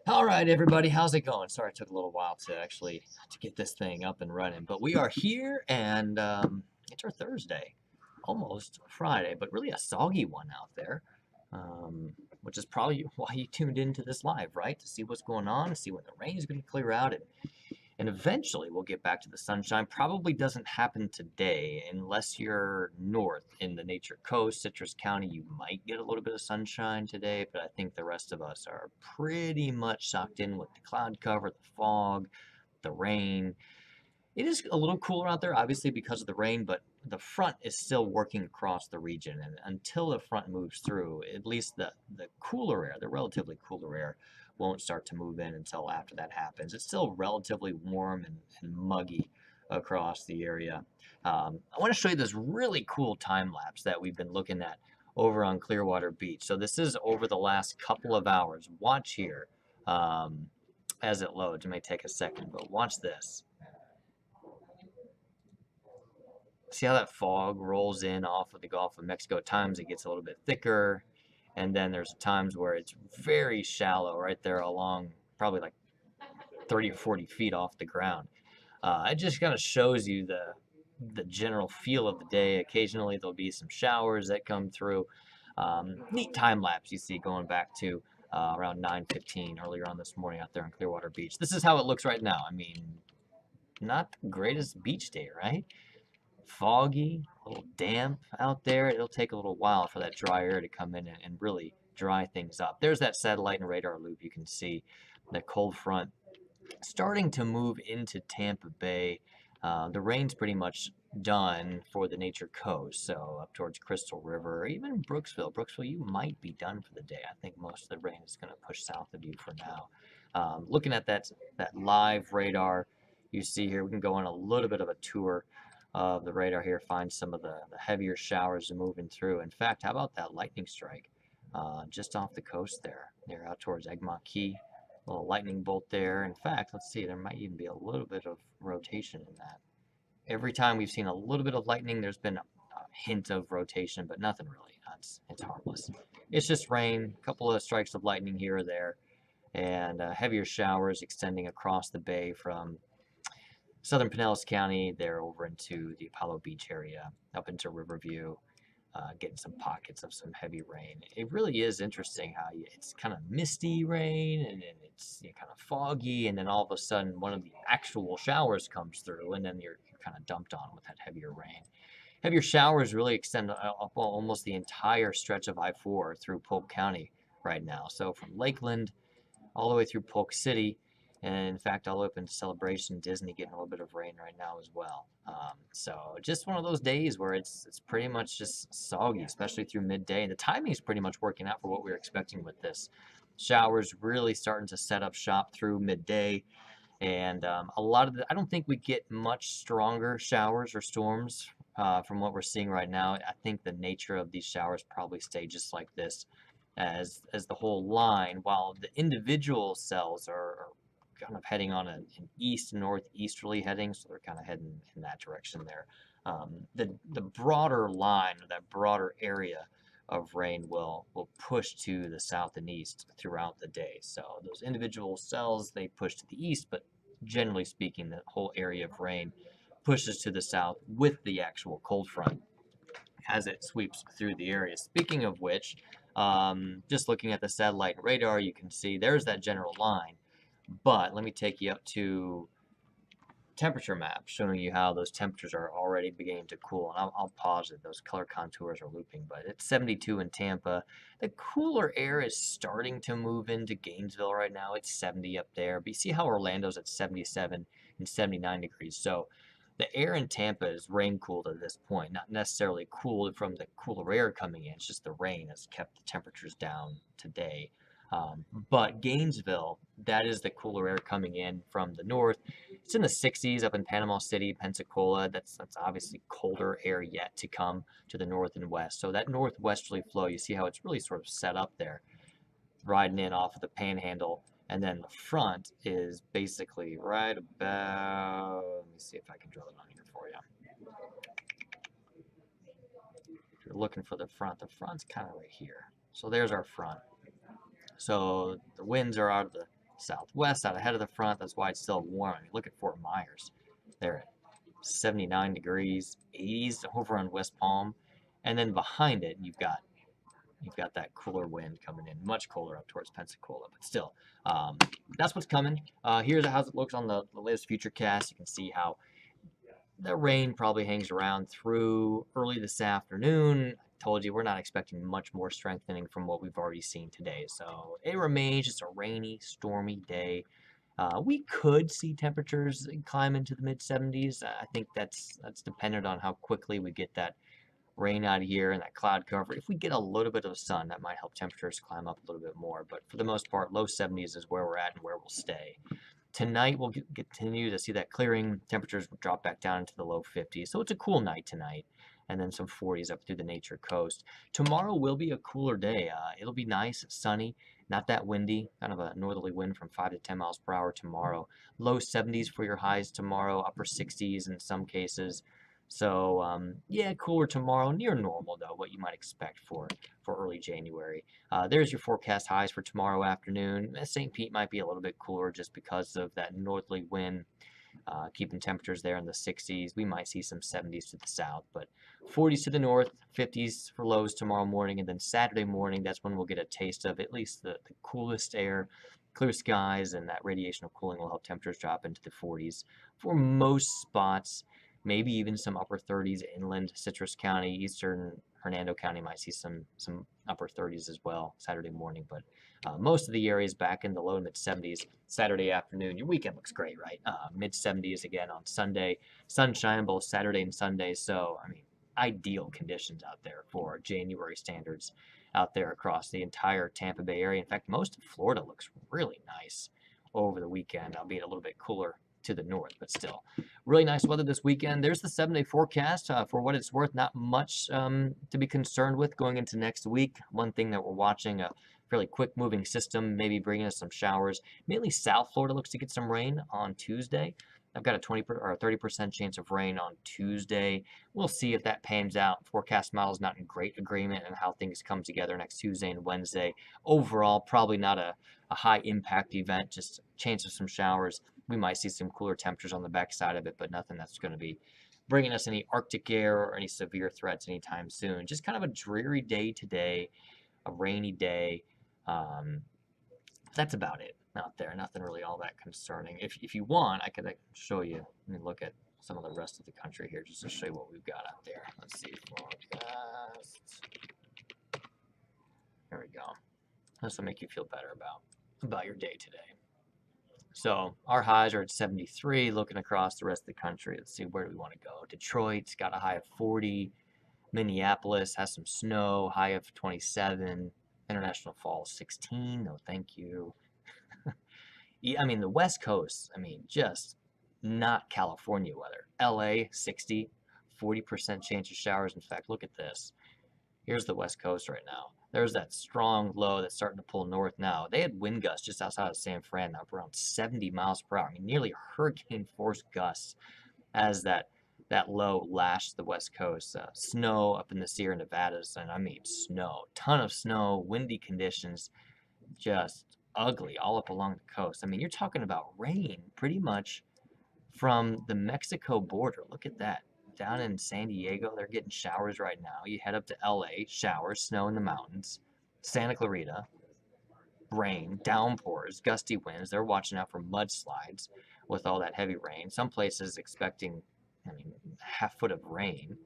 All right, everybody, how's it going? Sorry it took a little while to get this thing up and running, but we are here, and it's our Thursday, almost Friday, but really a soggy one out there, um, which is probably why you tuned into this live, right? To see what's going on, to see when the rain is going to clear out, and eventually we'll get back to the sunshine. Probably doesn't happen today unless you're north in the Nature Coast, Citrus County. You might get a little bit of sunshine today, but I think the rest of us are pretty much socked in with the cloud cover, the fog, the rain. It is a little cooler out there, obviously, because of the rain, but the front is still working across the region. And until the front moves through, at least the cooler air, the relatively cooler air, won't start to move in until after that happens. It's still relatively warm and muggy across the area. I want to show you this really cool time lapse that we've been looking at over on Clearwater Beach. So this is over the last couple of hours. Watch here as it loads. It may take a second, but watch this. See how that fog rolls in off of the Gulf of Mexico? At times it gets a little bit thicker, and then there's times where it's very shallow right there along probably like 30 or 40 feet off the ground. It just kind of shows you the general feel of the day. Occasionally there'll be some showers that come through. Neat time lapse you see going back to around 9:15 earlier on this morning out there on Clearwater Beach. This is how it looks right now. I mean, not the greatest beach day, right? Foggy, a little damp out there. It'll take a little while for that dry air to come in and really dry things up. There's that satellite and radar loop. You can see the cold front starting to move into Tampa Bay. The rain's pretty much done for the Nature Coast, so up towards Crystal River, or even Brooksville. Brooksville, you might be done for the day. I think most of the rain is going to push south of you for now. Looking at that live radar you see here, we can go on a little bit of a tour of the radar here, find some of the heavier showers moving through. In fact, how about that lightning strike just off the coast there? They're out towards Egmont Key. A little lightning bolt there. In fact, let's see, there might even be a little bit of rotation in that. Every time we've seen a little bit of lightning, there's been a hint of rotation, but nothing really. It's harmless. It's just rain, a couple of strikes of lightning here or there, and heavier showers extending across the bay from southern Pinellas County, there over into the Apollo Beach area, up into Riverview, getting some pockets of some heavy rain. It really is interesting how it's kind of misty rain and then it's kind of foggy, and then all of a sudden one of the actual showers comes through, and then you're kind of dumped on with that heavier rain. Heavier showers really extend up almost the entire stretch of I-4 through Polk County right now. So from Lakeland all the way through Polk City, and in fact all the way up into Celebration, Disney getting a little bit of rain right now as well. So just one of those days where it's pretty much just soggy, especially through midday. And the timing is pretty much working out for what we were expecting with this. Showers really starting to set up shop through midday. And a lot of I don't think we get much stronger showers or storms from what we're seeing right now. I think the nature of these showers probably stay just like this as the whole line, while the individual cells are kind of heading on an east northeasterly heading, so they're kind of heading in that direction there. The broader line, or that broader area of rain will push to the south and east throughout the day. So those individual cells, they push to the east, but generally speaking, the whole area of rain pushes to the south with the actual cold front as it sweeps through the area. Speaking of which, just looking at the satellite radar, you can see there's that general line. But let me take you up to temperature map, showing you how those temperatures are already beginning to cool. And I'll pause it. Those color contours are looping, but it's 72 in Tampa. The cooler air is starting to move into Gainesville right now. It's 70 up there. But you see how Orlando's at 77 and 79 degrees. So the air in Tampa is rain cooled at this point, not necessarily cooled from the cooler air coming in. It's just the rain has kept the temperatures down today. But Gainesville, that is the cooler air coming in from the north. It's in the 60s up in Panama City, Pensacola. That's obviously colder air yet to come to the north and west. So that northwesterly flow, you see how it's really sort of set up there, riding in off of the panhandle. And then the front is basically right about, let me see if I can draw it on here for you. If you're looking for the front's kind of right here. So there's our front. So the winds are out of the southwest, out ahead of the front. That's why it's still warm. I mean, look at Fort Myers. They're at 79 degrees, 80s over on West Palm. And then behind it, you've got that cooler wind coming in, much colder up towards Pensacola, but still, um, that's what's coming. Here's how it looks on the latest futurecast. You can see how the rain probably hangs around through early this afternoon. I told you we're not expecting much more strengthening from what we've already seen today. So it remains just a rainy, stormy day. We could see temperatures climb into the mid 70s. I think that's dependent on how quickly we get that rain out of here and that cloud cover. If we get a little bit of sun, that might help temperatures climb up a little bit more. But for the most part, low 70s is where we're at and where we'll stay. Tonight, we'll continue to see that clearing. Temperatures will drop back down into the low 50s. So it's a cool night tonight. And then some 40s up through the nature coast. Tomorrow will be a cooler day. It'll be nice, sunny, not that windy. Kind of a northerly wind from 5 to 10 miles per hour tomorrow. Low 70s for your highs tomorrow, upper 60s in some cases. So yeah, cooler tomorrow, near normal though, what you might expect for early January. There's your forecast highs for tomorrow afternoon. St. Pete might be a little bit cooler just because of that northerly wind, keeping temperatures there in the 60s. We might see some 70s to the south, but 40s to the north, 50s for lows tomorrow morning, and then Saturday morning, that's when we'll get a taste of at least the coolest air. Clear skies and that radiational cooling will help temperatures drop into the 40s for most spots. Maybe even some upper 30s inland. Citrus County, eastern Hernando County might see some upper 30s as well Saturday morning. But most of the areas back in the low to mid 70s Saturday afternoon. Your weekend looks great, right? Mid 70s again on Sunday. Sunshine both Saturday and Sunday. So, I mean, ideal conditions out there for January standards out there across the entire Tampa Bay area. In fact, most of Florida looks really nice over the weekend, albeit a little bit cooler to the north, but still really nice weather this weekend. There's the 7-day forecast. For what it's worth, not much to be concerned with going into next week. One thing that we're watching, a fairly quick moving system, maybe bringing us some showers. Mainly South Florida looks to get some rain on Tuesday. I've got a 20 or 30% chance of rain on Tuesday. We'll see if that pans out. Forecast model is not in great agreement on how things come together next Tuesday and Wednesday. Overall, probably not a high impact event, just chance of some showers. We might see some cooler temperatures on the backside of it, but nothing that's going to be bringing us any Arctic air or any severe threats anytime soon. Just kind of a dreary day today, a rainy day. That's about it out there. Nothing really all that concerning. If you want, I could show you. Let me look at some of the rest of the country here just to show you what we've got out there. Let's see. Forecast. There we go. This will make you feel better about your day today. So our highs are at 73. Looking across the rest of the country, let's see, where do we want to go? Detroit's got a high of 40. Minneapolis has some snow, high of 27. International Falls 16. No, thank you. Yeah, I mean, the West Coast, I mean, just not California weather. LA 60, 40% chance of showers. In fact, look at this. Here's the West Coast right now. There's that strong low that's starting to pull north now. They had wind gusts just outside of San Fran now for around 70 miles per hour. I mean, nearly hurricane force gusts as that low lashed the West Coast. Snow up in the Sierra Nevadas, and I mean snow. Ton of snow, windy conditions, just ugly all up along the coast. I mean, you're talking about rain pretty much from the Mexico border. Look at that. Down in San Diego, they're getting showers right now. You head up to LA, showers, snow in the mountains. Santa Clarita, rain, downpours, gusty winds. They're watching out for mudslides with all that heavy rain. Some places expecting, I mean, half foot of rain.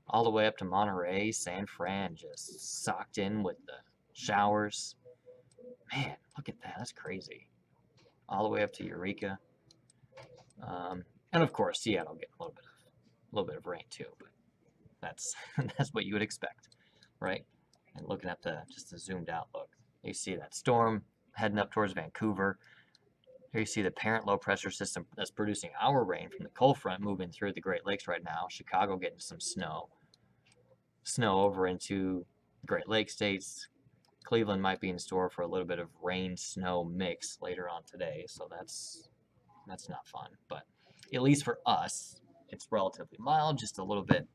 All the way up to Monterey, San Fran, just socked in with the showers. Man, look at that. That's crazy. All the way up to Eureka. And of course, Seattle getting a little bit of rain too, but that's that's what you would expect, right? And looking at just the zoomed out look, you see that storm heading up towards Vancouver. Here you see the parent low pressure system that's producing our rain from the cold front moving through the Great Lakes right now. Chicago getting some snow over into the Great Lakes states. Cleveland might be in store for a little bit of rain snow mix later on today, so that's not fun. But at least for us, it's relatively mild, just a little bit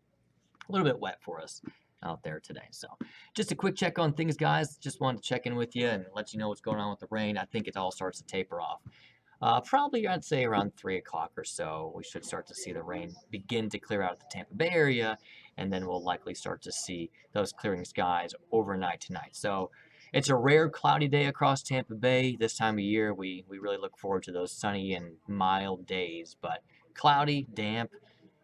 wet for us. out there today. So just a quick check on things, guys. Just wanted to check in with you and let you know what's going on with the rain. I think it all starts to taper off. Probably, I'd say around 3 o'clock or so, we should start to see the rain begin to clear out of the Tampa Bay area, and then we'll likely start to see those clearing skies overnight tonight. So it's a rare cloudy day across Tampa Bay. This time of year, we really look forward to those sunny and mild days, but cloudy, damp,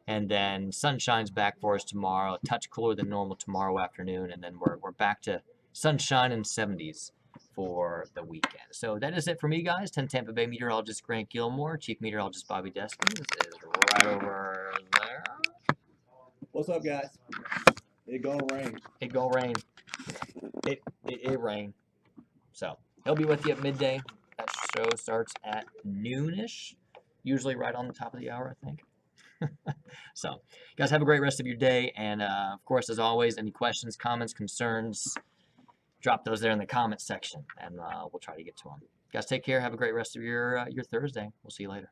and then sun shines back for us tomorrow, a touch cooler than normal tomorrow afternoon, and then we're back to sunshine and 70s for the weekend. So that is it for me, guys. 10 Tampa Bay Meteorologist Grant Gilmore, Chief Meteorologist Bobby Deskins is right over there. What's up, guys? It gonna rain. It gonna rain. It rain. So he'll be with you at midday. That show starts at noonish, usually right on the top of the hour, I think. So, guys, have a great rest of your day. And, of course, as always, any questions, comments, concerns, drop those there in the comments section, and we'll try to get to them. Guys, take care. Have a great rest of your Thursday. We'll see you later.